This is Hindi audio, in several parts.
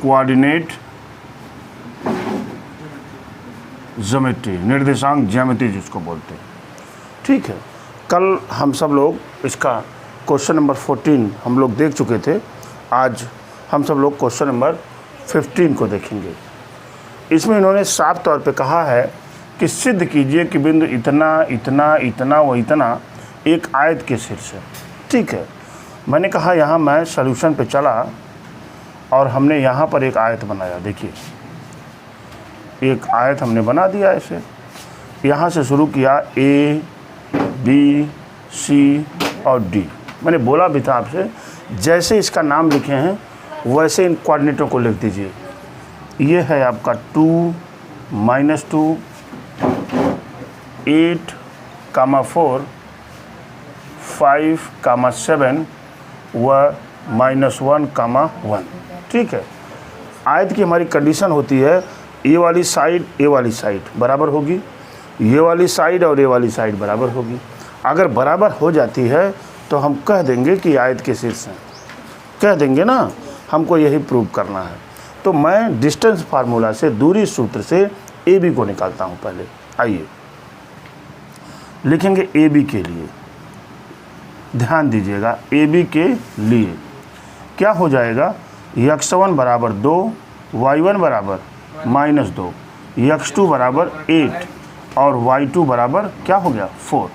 कोऑर्डिनेट ज्योमेट्री, निर्देशांक ज्यामिति जिसको बोलते हैं। ठीक है, कल हम सब लोग इसका क्वेश्चन नंबर 14 हम लोग देख चुके थे। आज हम सब लोग क्वेश्चन नंबर 15 को देखेंगे। इसमें इन्होंने साफ तौर पे कहा है कि सिद्ध कीजिए कि बिंदु इतना इतना इतना व इतना एक आयत के शीर्ष है। ठीक है, मैंने कहा यहाँ मैं सॉल्यूशन पे चला और हमने यहाँ पर एक आयत बनाया। देखिए, एक आयत हमने बना दिया ऐसे। यहाँ से शुरू किया ए बी सी और डी। मैंने बोला भी था आपसे, जैसे इसका नाम लिखे हैं वैसे इन कोऑर्डिनेटों को लिख दीजिए। ये है आपका 2, -2, 8, 4, 5, 7 व -1, 1। ठीक है, आयत की हमारी कंडीशन होती है ये वाली साइड बराबर होगी, ये वाली साइड और ये वाली साइड बराबर होगी। अगर बराबर हो जाती है तो हम कह देंगे कि आयत के शीर्ष हैं, कह देंगे ना। हमको यही प्रूव करना है। तो मैं डिस्टेंस फार्मूला से, दूरी सूत्र से ए बी को निकालता हूँ। पहले आइए लिखेंगे ए बी के लिए। ध्यान दीजिएगा, ए बी के लिए क्या हो जाएगा, x1 बराबर 2, y1 बराबर -2, x2 बराबर 8 और y2 बराबर क्या हो गया 4।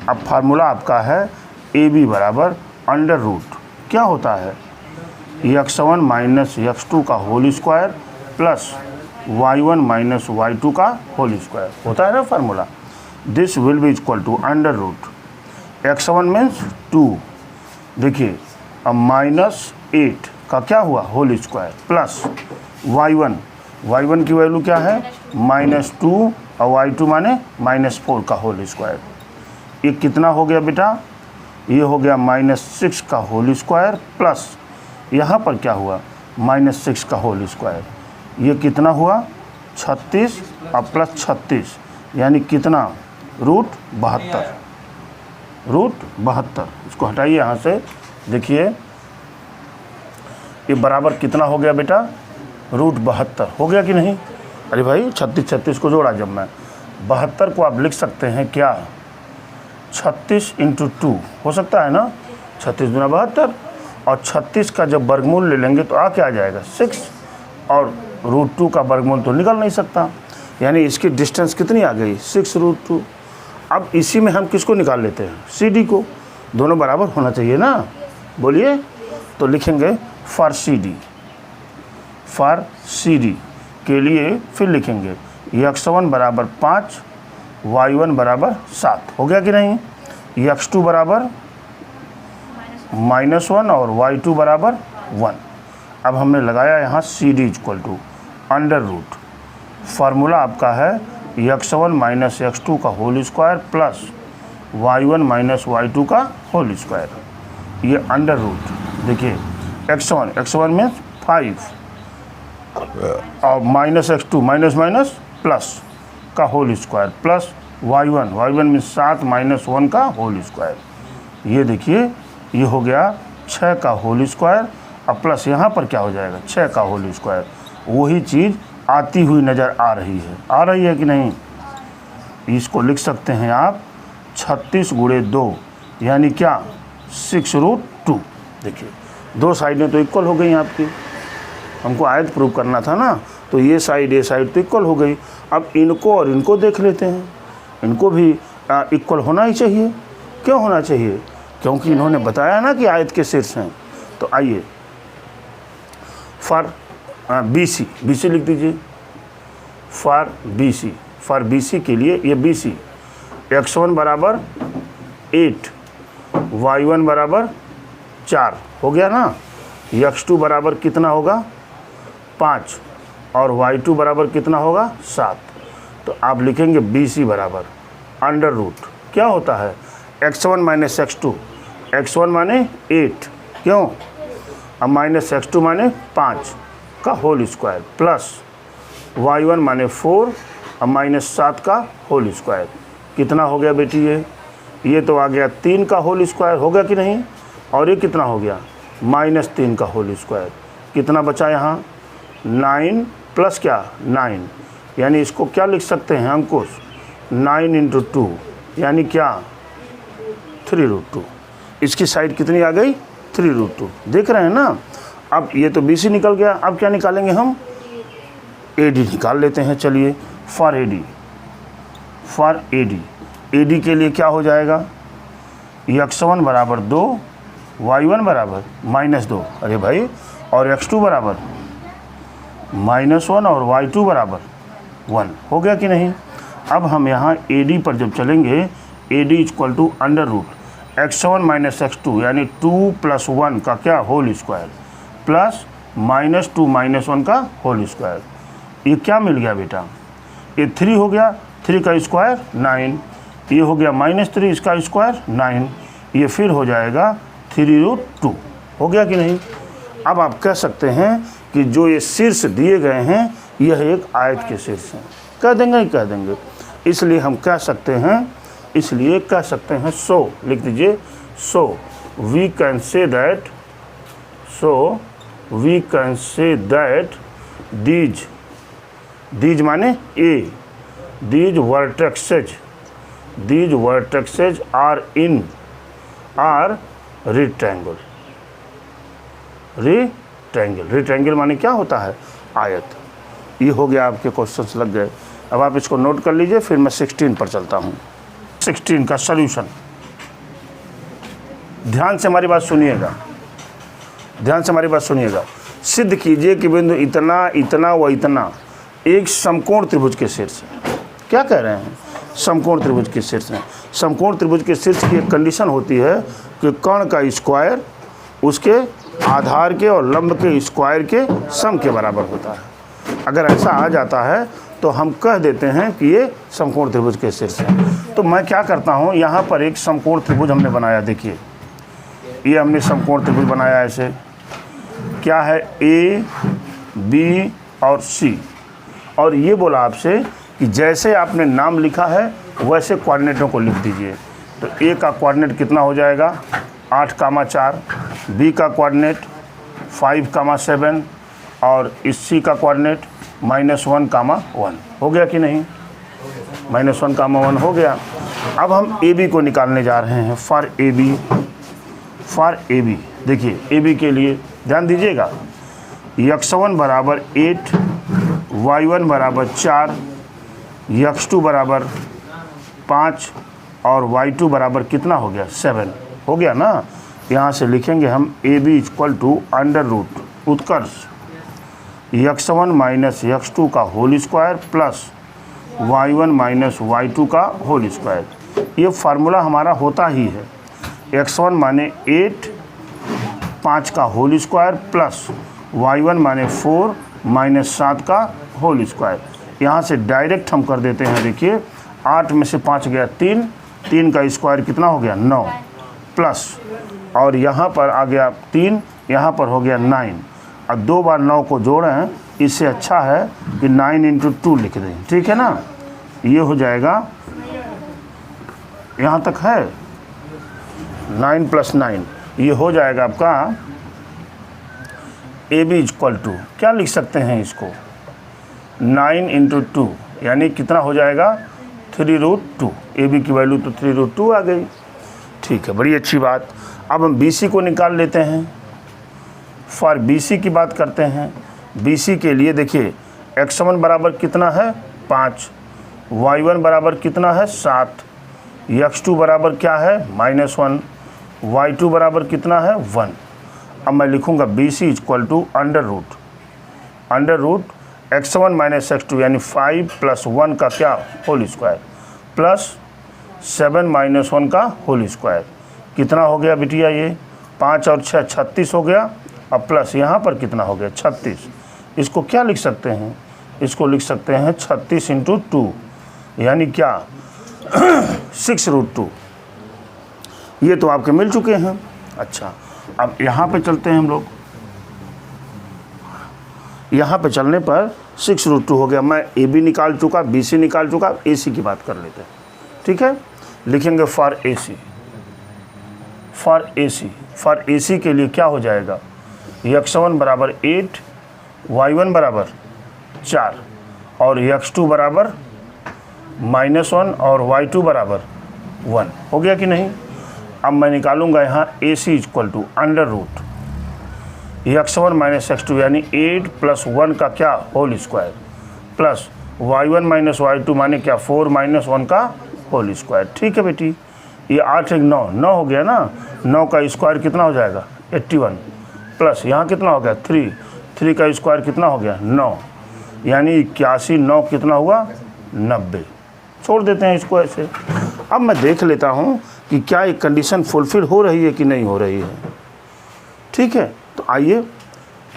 अब फार्मूला आपका है ए बी बराबर अंडर रूट क्या होता है, x1 माइनस x2 का whole square plus y1 minus y2 का होल स्क्वायर होता है ना formula. This will be equal to under root x1 means 2, देखिए अब -8 का क्या हुआ होल स्क्वायर प्लस y1 की वैल्यू क्या है -2 और y2 माने -4 का होल स्क्वायर। ये कितना हो गया बेटा, ये हो गया -6 का होल स्क्वायर प्लस यहाँ पर क्या हुआ -6 का होल स्क्वायर। ये कितना हुआ 36 और प्लस 36 यानी कितना √72। इसको हटाइए यहाँ से। देखिए ये बराबर कितना हो गया बेटा, √72 हो गया कि नहीं। अरे भाई 36 को जोड़ा जब मैं 72 को आप लिख सकते हैं क्या 36 × 2 हो सकता है ना, 36 × 72 और 36 का जब वर्गमूल ले लेंगे तो क्या आ जाएगा 6 और √2 का वर्गमूल तो निकल नहीं सकता, यानी इसकी डिस्टेंस कितनी आ गई 6√2। अब इसी में हम किसको निकाल लेते हैं सी डी को, दोनों बराबर होना चाहिए ना, बोलिए। तो लिखेंगे फॉर सी डी के लिए फिर लिखेंगे x1 बराबर 5, y1 बराबर 7 हो गया कि नहीं, x2 बराबर -1 और y2 बराबर 1। अब हमने लगाया यहाँ C D equal to under root, formula आपका है x1 माइनस x2 का whole square plus y1 minus y2 का होल स्क्वायर। ये अंडर रूट देखिए x1 में 5 और -x2 माइनस प्लस का होल स्क्वायर प्लस y1 में 7 -1 का होल स्क्वायर। ये देखिए ये हो गया 6 का होल स्क्वायर और प्लस यहाँ पर क्या हो जाएगा 6 का होल स्क्वायर। वही चीज़ आती हुई नज़र आ रही है कि नहीं। इसको लिख सकते हैं आप 36 × 2 यानी क्या 6√2। देखिए दो साइडें तो इक्वल हो गई आपकी, हमको आयत प्रूव करना था ना, तो ये साइड तो इक्वल हो गई। अब इनको और इनको देख लेते हैं, इनको भी इक्वल होना ही चाहिए। क्यों होना चाहिए, क्योंकि इन्होंने बताया ना कि आयत के शीर्ष हैं। तो आइए फॉर BC लिख दीजिए। फॉर BC के लिए ये BC x1 बराबर 8, y1 बराबर 4 हो गया ना, x2 बराबर कितना होगा 5 और y2 बराबर कितना होगा 7। तो आप लिखेंगे BC बराबर अंडर रूट क्या होता है x1 माइनस x1 माने 8, क्यों, अब माइनस x2 माने 5 का होल स्क्वायर प्लस y1 माने 4 और -7 का होल स्क्वायर। कितना हो गया बेटी, ये तो आ गया 3 का होल स्क्वायर हो गया कि नहीं, और ये कितना हो गया -3 का होल स्क्वायर। कितना बचा यहाँ 9 प्लस क्या 9, यानी इसको क्या लिख सकते हैं अंकुश 9 इंटू 2 यानी क्या 3√2। इसकी साइड कितनी आ गई 3√2, देख रहे हैं ना। अब ये तो BC निकल गया, अब क्या निकालेंगे हम AD निकाल लेते हैं। चलिए फॉर AD के लिए क्या हो जाएगा x1 बराबर 2 y1 बराबर -2, अरे भाई, और x2 बराबर -1 और y2 बराबर 1, हो गया कि नहीं। अब हम यहाँ AD पर जब चलेंगे AD equal to under root x1 minus x2 यानी 2 + 1 का क्या होल स्क्वायर प्लस -2 - 1 का होल स्क्वायर। ये क्या मिल गया बेटा, ये 3 हो गया, 3 का स्क्वायर 9, ये हो गया -3 इसका स्क्वायर 9, ये फिर हो जाएगा 3√2, हो गया कि नहीं। अब आप कह सकते हैं कि जो ये शीर्ष दिए गए हैं यह एक आयत के शीर्ष हैं, कह देंगे ही कह देंगे, इसलिए हम कह सकते हैं, इसलिए कह सकते हैं सो लिख दीजिए। So we can say that these माने a, these vertexes are rectangle. Rectangle माने क्या होता है आयत। ये हो गया, आपके क्वेश्चंस लग गए। अब आप इसको नोट कर लीजिए, फिर मैं 16 पर चलता हूँ। 16 का सॉल्यूशन, ध्यान से हमारी बात सुनिएगा, सिद्ध कीजिए कि बिंदु इतना इतना व इतना एक समकोण त्रिभुज के शीर्ष है। क्या कह रहे हैं, समकोण त्रिभुज के शीर्ष है। समकोण त्रिभुज के शीर्ष की एक कंडीशन होती है कि कर्ण का स्क्वायर उसके आधार के और लंब के स्क्वायर के सम के बराबर होता है। अगर ऐसा आ जाता है तो हम कह देते हैं कि ये समकोण त्रिभुज के शीर्ष है। तो मैं क्या करता हूँ, यहाँ पर एक समकोण त्रिभुज हमने बनाया, देखिए ये हमने समकोण त्रिभुज बनाया। ऐसे क्या है A, B और C, और ये बोला आपसे कि जैसे आपने नाम लिखा है वैसे कोऑर्डिनेटों को लिख दीजिए। तो A का कोऑर्डिनेट कितना हो जाएगा 8,4, B का कोऑर्डिनेट 5,7 और इस C का कोऑर्डिनेट -1,1, हो गया कि नहीं, -1,1 हो गया। अब हम AB को निकालने जा रहे हैं। फॉर AB देखिए, AB के लिए ध्यान दीजिएगा, x1 बराबर 8, y1 बराबर 4, x2 बराबर 5 और y2 बराबर कितना हो गया 7, हो गया ना। यहाँ से लिखेंगे हम AB equal to under root Utkarsh x1 minus x2 का whole square plus y1 minus y2 का होल स्क्वायर। ये फार्मूला हमारा होता ही है, x1 माने 8, 5 का होल स्क्वायर प्लस y1 माने 4 माइनस 7 का होल स्क्वायर। यहाँ से डायरेक्ट हम कर देते हैं, देखिए 8 में से 5 गया 3, 3 का स्क्वायर कितना हो गया 9 प्लस, और यहाँ पर आ गया 3, यहाँ पर हो गया 9। अब 2 बार 9 को जोड़ें, इससे अच्छा है कि 9 × 2 लिख दें, ठीक है ना। ये हो जाएगा, यहाँ तक है 9 + 9, ये हो जाएगा आपका AB इक्वल टू क्या लिख सकते हैं इसको 9 × 2 यानी कितना हो जाएगा 3√2। AB की वैल्यू तो 3√2 आ गई, ठीक है, बड़ी अच्छी बात। अब हम BC को निकाल लेते हैं। फॉर BC की बात करते हैं। BC के लिए देखिए x1 बराबर कितना है 5, y1 बराबर कितना है 7, x2 बराबर क्या है -1, y2 बराबर कितना है 1। अब मैं लिखूंगा BC equal to under root x1 minus x2 यानी 5 + 1 का क्या होल स्क्वायर प्लस 7 - 1 का होल स्क्वायर। कितना हो गया बिटिया, ये 5 और 6 36 हो गया, अब प्लस यहाँ पर कितना हो गया 36। इसको क्या लिख सकते हैं, इसको लिख सकते हैं 36 × 2 यानी क्या 6√2। ये तो आपके मिल चुके हैं। अच्छा, अब यहाँ पे चलते हैं हम लोग। यहाँ पे चलने पर 6√2 हो गया। मैं AB निकाल चुका, BC निकाल चुका, AC की बात कर लेते हैं, ठीक है। लिखेंगे फॉर AC के लिए क्या हो जाएगा x1 बराबर 8, y1 बराबर 4 और x2 बराबर -1 और y2 बराबर 1। हो गया कि नहीं? अब मैं निकालूंगा यहाँ AC equal to under root x1 minus x2 यानी 8 + 1 का क्या whole square plus y1 minus y2 माने क्या 4 - 1 का होल स्क्वायर। ठीक है बेटी, ये 8 1 9 9 हो गया ना। 9 का स्क्वायर कितना हो जाएगा 81 प्लस यहाँ कितना हो गया 3 3 का स्क्वायर कितना हो गया 9 यानी 81 9 कितना हुआ 90। छोड़ देते हैं इसको ऐसे। अब मैं देख लेता हूँ कि क्या ये कंडीशन फुलफिल हो रही है कि नहीं हो रही है। ठीक है, तो आइए,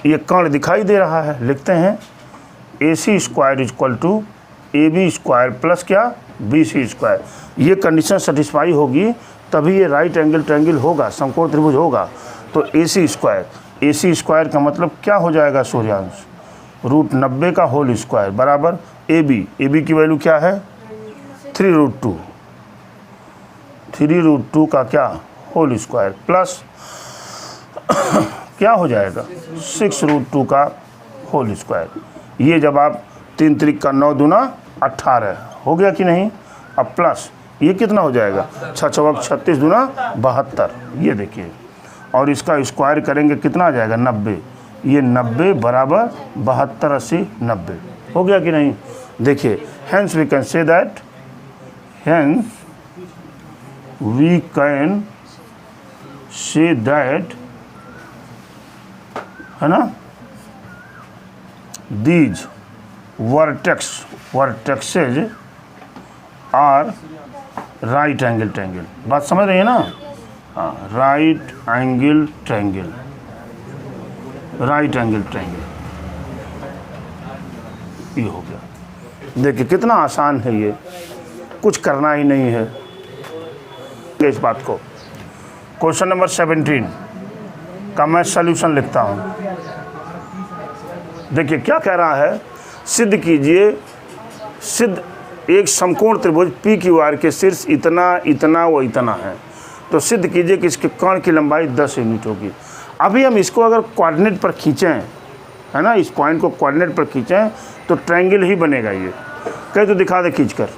ये कर्ण दिखाई दे रहा है, लिखते हैं AC square equal to AB square plus क्या BC स्क्वायर। ये कंडीशन सेटिस्फाई होगी तभी ये राइट एंगल ट्रायंगल होगा, समकोण त्रिभुज होगा। तो AC स्क्वायर का मतलब क्या हो जाएगा सूर्यांश, √90 का होल स्क्वायर बराबर AB की वैल्यू क्या है 3√2 3√2 का क्या होल स्क्वायर प्लस क्या हो जाएगा 6√2 का होल स्क्वायर। ये जब आप 3 3 का 9 दूना 18 हो गया कि नहीं। अब प्लस ये कितना हो जाएगा 6 चौक 36 दूना 72, ये देखिए, और इसका स्क्वायर करेंगे कितना आ जाएगा 90। ये 90 बराबर 72 80 90 हो गया कि नहीं। देखिए, hence we can say that है ना, these vertexes are right angle triangle. बात समझ रही है ना? हाँ, राइट एंगल ट्रायंगल ये हो गया। देखिए कितना आसान है, ये कुछ करना ही नहीं है इस बात को। क्वेश्चन नंबर 17 का मैं सॉल्यूशन लिखता हूँ। देखिए क्या कह रहा है, सिद्ध कीजिए, सिद्ध एक समकोण त्रिभुज PQR के शीर्ष इतना इतना व इतना है, तो सिद्ध कीजिए कि इसके कर्ण की लंबाई 10 यूनिट होगी। अभी हम इसको अगर कोऑर्डिनेट पर खींचें, है ना, इस पॉइंट को कोऑर्डिनेट पर खींचें तो ट्रायंगल ही बनेगा। ये कहीं तो दिखा दे खींचकर,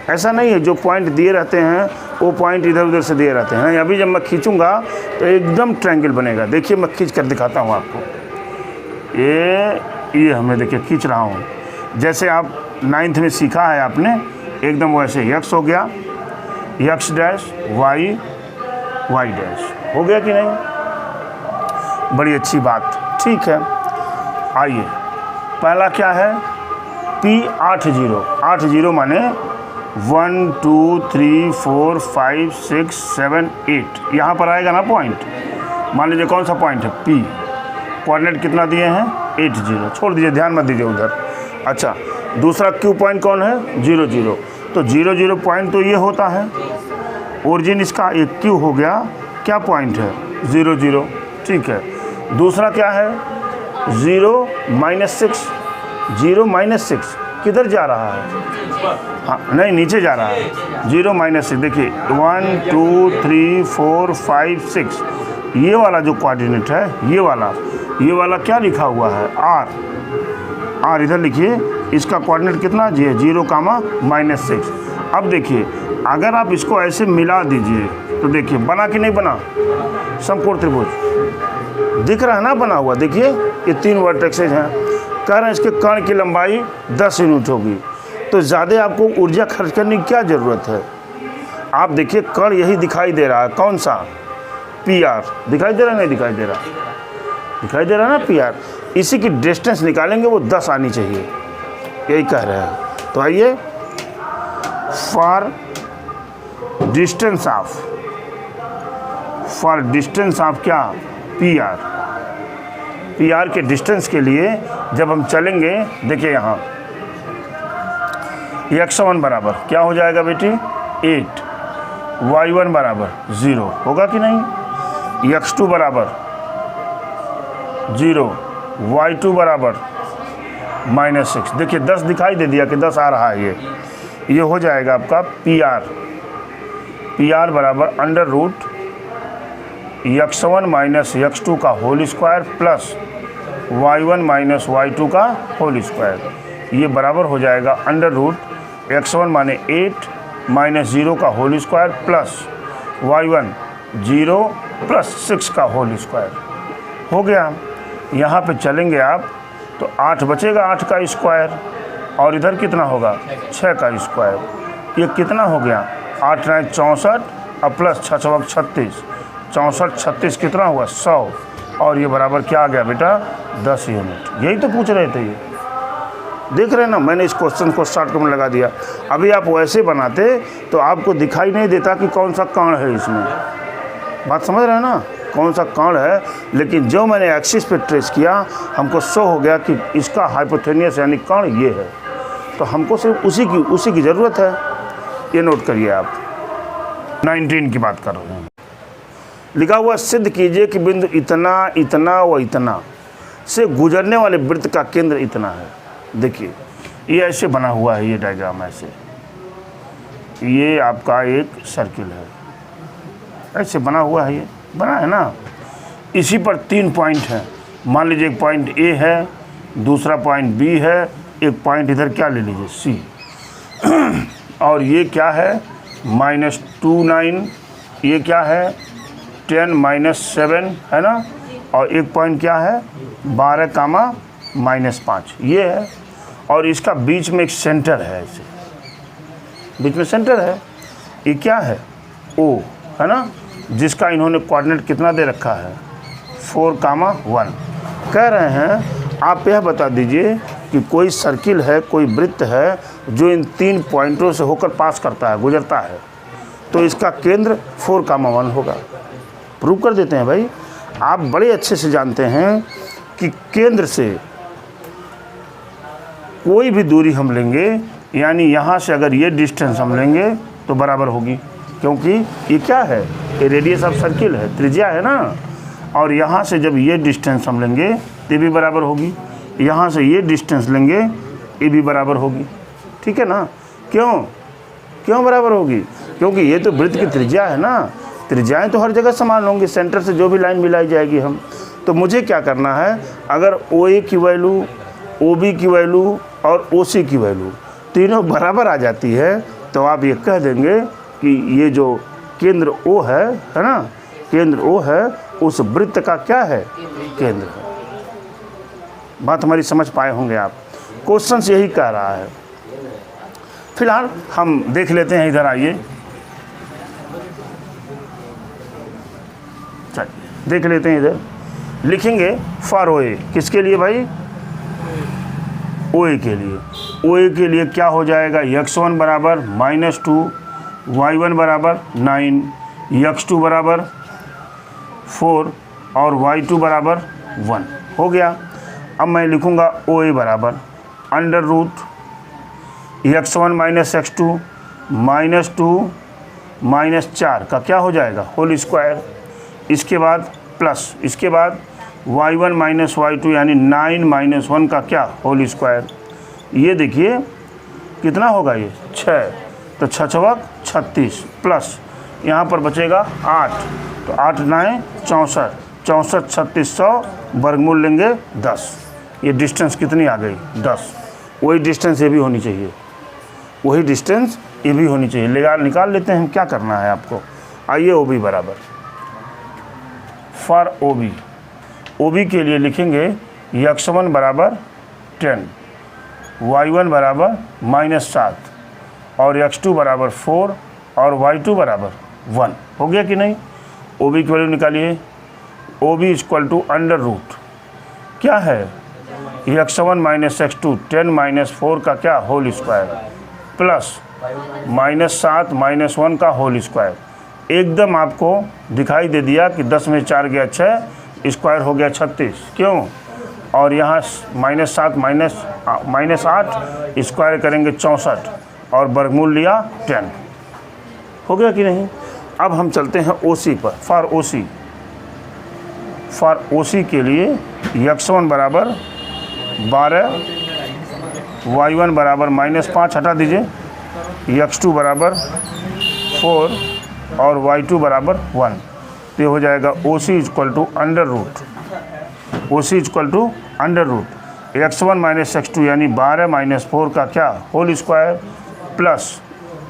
ऐसा नहीं है जो पॉइंट दिए रहते हैं वो पॉइंट इधर उधर से दिए रहते हैं। अभी जब मैं खींचूंगा तो एकदम ट्रायंगल बनेगा। देखिए मैं खींच कर दिखाता हूँ आपको। ये हमें देखिए खींच रहा हूँ, जैसे आप 9th में सीखा है आपने, एकदम वैसे x हो गया, x डैश y डैश हो गया कि नहीं। बड़ी अच्छी बात, ठीक है। आइए, पहला क्या है P80 माने 1 2 3 4 5 6 7 8 यहाँ पर आएगा ना पॉइंट। मान लीजिए कौन सा पॉइंट है P, कोऑर्डिनेट कितना दिए हैं 80, छोड़ दीजिए, ध्यान मत दीजिए उधर। अच्छा, दूसरा Q पॉइंट कौन है 0 0, तो 0 0 पॉइंट तो ये होता है, ओरिजिन इसका एक Q हो गया, क्या पॉइंट है 0 0, ठीक है। दूसरा क्या है 0 - 6 किधर जा रहा है, हाँ नहीं नीचे जा रहा है, 0 - 6। देखिए 1 2 3 4 5 6, ये वाला जो कोऑर्डिनेट है, ये वाला क्या लिखा हुआ है R इधर लिखिए, इसका कोऑर्डिनेट कितना जी है 0, -6। अब देखिए अगर आप इसको ऐसे मिला दीजिए तो देखिए बना कि नहीं बना, समकोण त्रिभुज दिख रहा है ना बना हुआ। देखिए ये 3 वर्टेक्सेज हैं, कह रहे हैं इसके कर्ण की लंबाई 10 यूनिट होगी, तो ज़्यादा आपको ऊर्जा खर्च करने की क्या ज़रूरत है। आप देखिए कर्ण यही दिखाई दे रहा है, कौन सा PR दिखाई दे रहा है, नहीं दिखाई दे रहा, दिखाई दे रहा है ना PR। इसी की डिस्टेंस निकालेंगे वो 10 आनी चाहिए, यही कह रहे हैं। तो आइए, फॉर डिस्टेंस ऑफ क्या PR के डिस्टेंस के लिए जब हम चलेंगे, देखिए यहाँ x1 बराबर क्या हो जाएगा बेटी 8, y1 बराबर 0 होगा कि नहीं, x2 बराबर 0, y2 बराबर -6। देखिए 10 दिखाई दे दिया कि 10 आ रहा है, ये हो जाएगा आपका PR बराबर अंडर रूट x1 - x2 का whole square plus y1 minus y2 का होल स्क्वायर, ये बराबर हो जाएगा अंडर रूट x1 माने 8 माइनस 0 का whole square plus y1 0 plus 6 का होल स्क्वायर। हो गया। यहाँ पे चलेंगे आप तो 8 बचेगा, 8 का स्क्वायर, और इधर कितना होगा 6 का स्क्वायर। ये कितना हो गया 8 9 64 और प्लस 6 6 36, 64 36 कितना हुआ 100, और ये बराबर क्या आ गया बेटा 10 यूनिट। यही तो पूछ रहे थे, ये देख रहे हैं ना, मैंने इस क्वेश्चन को शॉर्ट में लगा दिया। अभी आप वैसे बनाते तो आपको दिखाई नहीं देता कि कौन सा कण है इसमें, बात समझ रहे हैं ना, कौन सा कण है। लेकिन जो मैंने एक्सिस पे ट्रेस किया हमको शो हो गया कि इसका हाइपोटेनियस यानी कण ये है, तो हमको सिर्फ उसी की ज़रूरत है। ये नोट करिए आप। 19 की बात कर रहे हैं। लिखा हुआ सिद्ध कीजिए कि बिंदु इतना इतना व इतना से गुजरने वाले वृत्त का केंद्र इतना है। देखिए ये ऐसे बना हुआ है, ये डायग्राम ऐसे, ये आपका एक सर्किल है, ऐसे बना हुआ है, ये बना है ना। इसी पर 3 पॉइंट हैं। मान लीजिए एक पॉइंट ए है, दूसरा पॉइंट बी है, एक पॉइंट इधर क्या ले लीजिए सी, और ये क्या है -29, ये क्या है 10 - 7 है ना, और एक पॉइंट क्या है 12 कामा -5 ये है, और इसका बीच में एक सेंटर है, ऐसे बीच में सेंटर है। ये क्या है ओ है ना, जिसका इन्होंने कोऑर्डिनेट कितना दे रखा है 4 कामा 1। कह रहे हैं आप यह बता दीजिए कि कोई सर्किल है, कोई वृत्त है जो इन 3 पॉइंटों से होकर पास करता है, गुजरता है, तो इसका केंद्र 4 कामा 1 होगा। प्रूव कर देते हैं भाई। आप बड़े अच्छे से जानते हैं कि केंद्र से कोई भी दूरी हम लेंगे, यानी यहाँ से अगर ये डिस्टेंस हम लेंगे तो बराबर होगी, क्योंकि ये क्या है, ये रेडियस ऑफ सर्किल है, त्रिज्या है ना। और यहाँ से जब ये डिस्टेंस हम लेंगे ये भी बराबर होगी, यहाँ से ये डिस्टेंस लेंगे ये भी बराबर होगी, ठीक है ना। क्यों बराबर होगी, क्योंकि ये तो वृत्त की त्रिज्या है ना। त्रिज्याएँ तो हर जगह समान होंगी, सेंटर से जो भी लाइन मिलाई जाएगी हम। तो मुझे क्या करना है, अगर OA की वैल्यू, OB की वैल्यू और OC की वैल्यू तीनों बराबर आ जाती है तो आप ये कह देंगे कि ये जो केंद्र O है ना, केंद्र O है उस वृत्त का क्या है, केंद्र है। बात हमारी समझ पाए होंगे आप। क्वेश्चन यही कह रहा है। फिलहाल हम देख लेते हैं, इधर आइए, चलिए देख लेते हैं। इधर लिखेंगे फॉर OA, किसके लिए भाई, OA के लिए। OA के लिए क्या हो जाएगा, x1 बराबर -2, y1 बराबर 9, x2 बराबर 4 और y2 बराबर 1 हो गया। अब मैं लिखूँगा OA बराबर under root x1 minus x2 -2 -4 का क्या हो जाएगा होल स्क्वायर, इसके बाद प्लस, इसके बाद y1 माइनस y2 यानी 9 - 1 का क्या होल स्क्वायर। ये देखिए कितना होगा, ये 6, तो 6 6 36 प्लस यहाँ पर बचेगा 8, तो 8 9 64, 64 36 100 वर्गमूल लेंगे 10। ये डिस्टेंस कितनी आ गई 10। वही डिस्टेंस ये भी होनी चाहिए, वही डिस्टेंस ये भी होनी चाहिए। निकाल लेते हैं हम, क्या करना है आपको। आइए OB बराबर फॉर OB के लिए लिखेंगे x1 बराबर 10, y1 बराबर -7 और x2 बराबर 4 और y2 बराबर 1 हो गया कि नहीं। OB की वैल्यू निकालिए। OB equal to under root क्या है, x1 माइनस x2 10 - 4 का क्या होल स्क्वायर प्लस -7 - 1 का होल स्क्वायर। एकदम आपको दिखाई दे दिया कि 10 में 4 गया 6, स्क्वायर हो गया 36। क्यों, और यहाँ -7 -8 स्क्वायर करेंगे 64 और वर्गमूल लिया 10। हो गया कि नहीं। अब हम चलते हैं OC पर। फॉर OC के लिए x1 बराबर 12, y1 बराबर -5 हटा दीजिए, x2 बराबर 4 और y2 बराबर 1। तो ये हो जाएगा OC equal to under root, OC equal to under root x1 minus x2 यानी 12 माइनस 4 का क्या होल स्क्वायर प्लस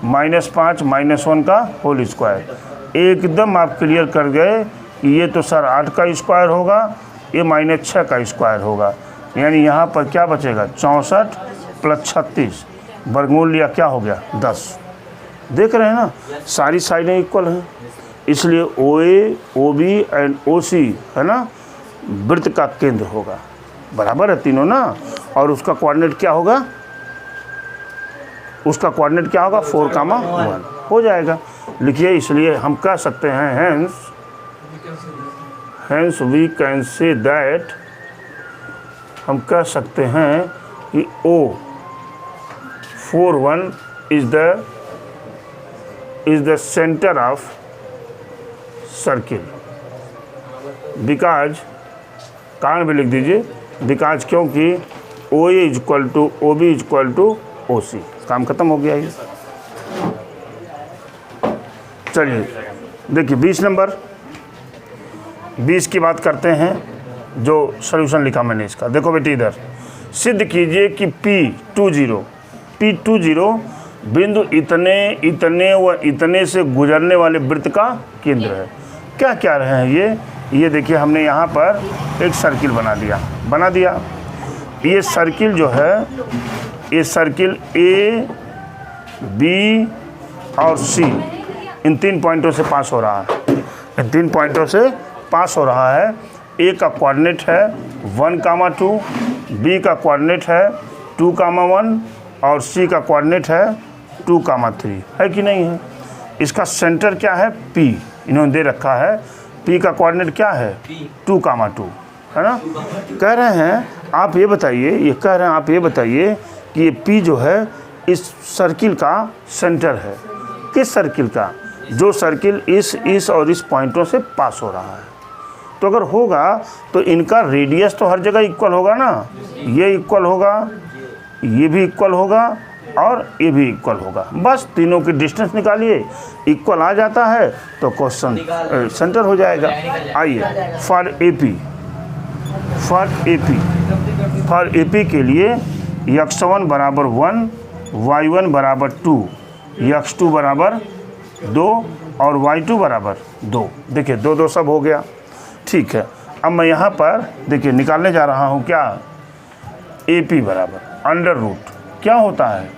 -5 -1 का होल स्क्वायर। एकदम आप क्लियर कर गए कि ये तो सर 8 का स्क्वायर होगा, ये -6 का स्क्वायर होगा, यानी यहाँ पर क्या बचेगा 64 + 36 वर्गमूल लिया क्या हो गया 10। देख रहे हैं ना, सारी साइडें इक्वल हैं, इसलिए OA, OB एंड OC है ना वृत्त का केंद्र होगा। बराबर है तीनों ना। और उसका कोऑर्डिनेट क्या होगा, उसका कोऑर्डिनेट क्या होगा 4,1 हो जाएगा। लिखिए, इसलिए हम कह सकते हैं hence we can say that, हम कह सकते हैं कि O41 is the center of circle. Because कारण भी लिख दीजिए, बिकॉज क्योंकि OA = OB = OC। काम खत्म हो गया ये। चलिए देखिए 20 नंबर, 20 की बात करते हैं, जो सॉल्यूशन लिखा मैंने इसका। देखो बेटी इधर सिद्ध कीजिए कि P20 बिंदु इतने इतने व इतने से गुजरने वाले वृत्त का केंद्र है। क्या क्या रहे हैं ये देखिए, हमने यहाँ पर एक सर्किल बना दिया। ये सर्किल जो है, ये सर्किल A, B और C इन 3 पॉइंटों से पास हो रहा है। इन 3 पॉइंटों से पास हो रहा है। A का कोऑर्डिनेट है 1,2, B का कोऑर्डिनेट है 2,1 और C का कोऑर्डिनेट है 2,3 है कि नहीं है। इसका सेंटर क्या है P, इन्होंने दे रखा है। P का कोऑर्डिनेट क्या है 2,2 है ना। कह रहे हैं आप ये बताइए, कि ये P जो है इस सर्किल का सेंटर है। किस सर्किल का? जो सर्किल इस और इस पॉइंटों से पास हो रहा है। तो अगर होगा तो इनका रेडियस तो हर जगह इक्वल होगा ना। ये इक्वल होगा, ये भी इक्वल होगा और ये भी इक्वल होगा। बस तीनों की डिस्टेंस निकालिए, इक्वल आ जाता है तो क्वेश्चन सेंटर हो जाएगा। आइए फॉर एपी के लिए x1 = 1, y1 = 2, x2 = 2 और y2 = 2। देखिए 2 सब हो गया। ठीक है, अब मैं यहाँ पर देखिए निकालने जा रहा हूँ क्या, AP = अंडर रूट। क्या होता है,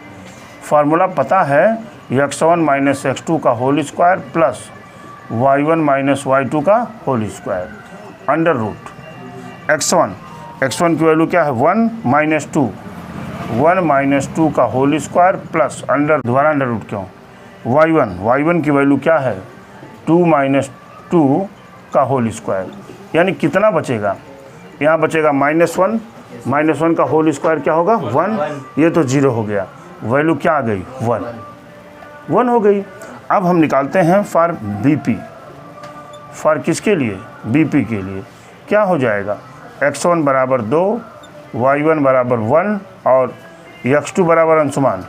फार्मूला पता है, x1 - x2 का whole square plus y1 - y2 का whole square under root x1 की वैल्यू क्या है 1 - 2, 1 - 2 का होल स्क्वायर प्लस दोबारा अंडर रूट क्यों, y1 की वैल्यू क्या है 2 - 2 का होल स्क्वायर। यानी कितना बचेगा, यहाँ बचेगा -1 का होल स्क्वायर क्या होगा 1, ये तो 0 हो गया, वैल्यू क्या आ गई 1 हो गई। अब हम निकालते हैं फॉर BP, फॉर किसके लिए, BP के लिए। क्या हो जाएगा, x1 = 2, y1 = 1 और x2 = अंशुमान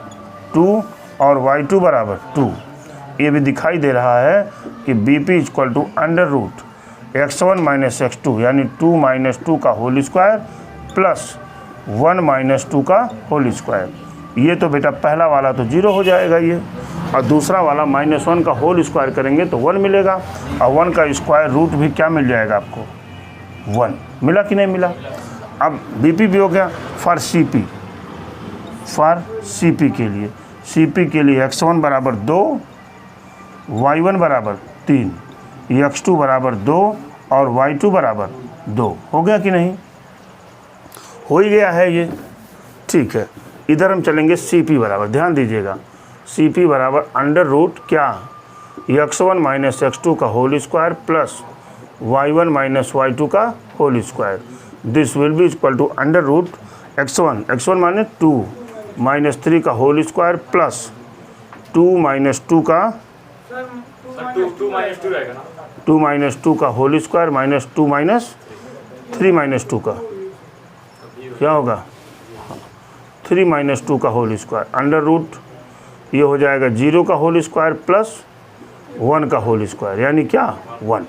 2 और y2 = 2। ये भी दिखाई दे रहा है कि BP = under root x1 - x2 यानी 2 - 2 का होल स्क्वायर प्लस 1 - 2 का होल स्क्वायर। ये तो बेटा पहला वाला तो 0 हो जाएगा ये, और दूसरा वाला -1 का होल स्क्वायर करेंगे तो 1 मिलेगा, और 1 का स्क्वायर रूट भी क्या मिल जाएगा आपको 1। मिला कि नहीं मिला। अब BP भी हो गया। फॉर CP के लिए x1 = 2, y1 = 3, x2 = 2 और y2 = 2। हो गया कि नहीं, हो ही गया है ये। ठीक है, इधर हम चलेंगे CP बराबर, ध्यान दीजिएगा, CP = अंडर रूट क्या, x1 - x2 का whole square plus y1 - y2 का whole square. This will be equal to under root x1 माने 2 - 3 का होल स्क्वायर प्लस 2 - 2 का 2 - 2 का होल स्क्वायर माइनस 2 - 3 - 2 का क्या होगा 3 - 2 का होल स्क्वायर अंडर रूट, ये हो जाएगा 0 का होल स्क्वायर प्लस 1 का होल स्क्वायर, यानी क्या 1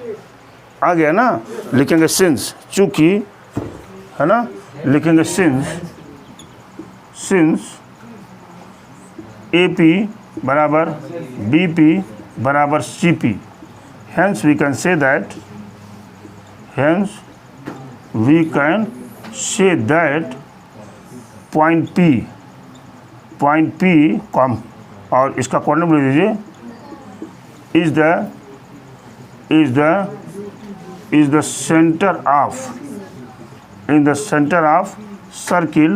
आ गया ना। लिखेंगे सिंस, चूँकि है ना, लिखेंगे सिंस AP बराबर BP बराबर CP, hence we can say that point P com और इसका कोऑर्डिनेट लिख दीजिए is the center of circle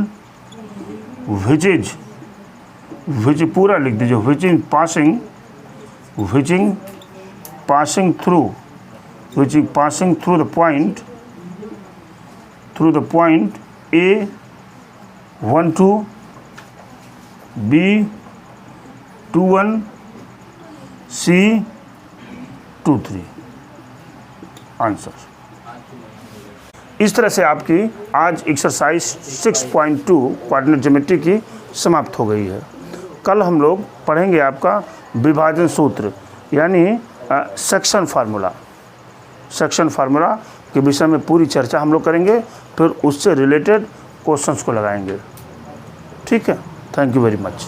which पूरा लिख दीजिए which is passing through the point A12 B21 C23 answer. इस तरह से आपकी आज एक्सरसाइज 6.2 कोऑर्डिनेट ज्योमेट्री की समाप्त हो गई है। कल हम लोग पढ़ेंगे आपका विभाजन सूत्र यानी सेक्शन फार्मूला के विषय में पूरी चर्चा हम लोग करेंगे, फिर उससे रिलेटेड क्वेश्चंस को लगाएंगे। ठीक है, थैंक यू वेरी मच।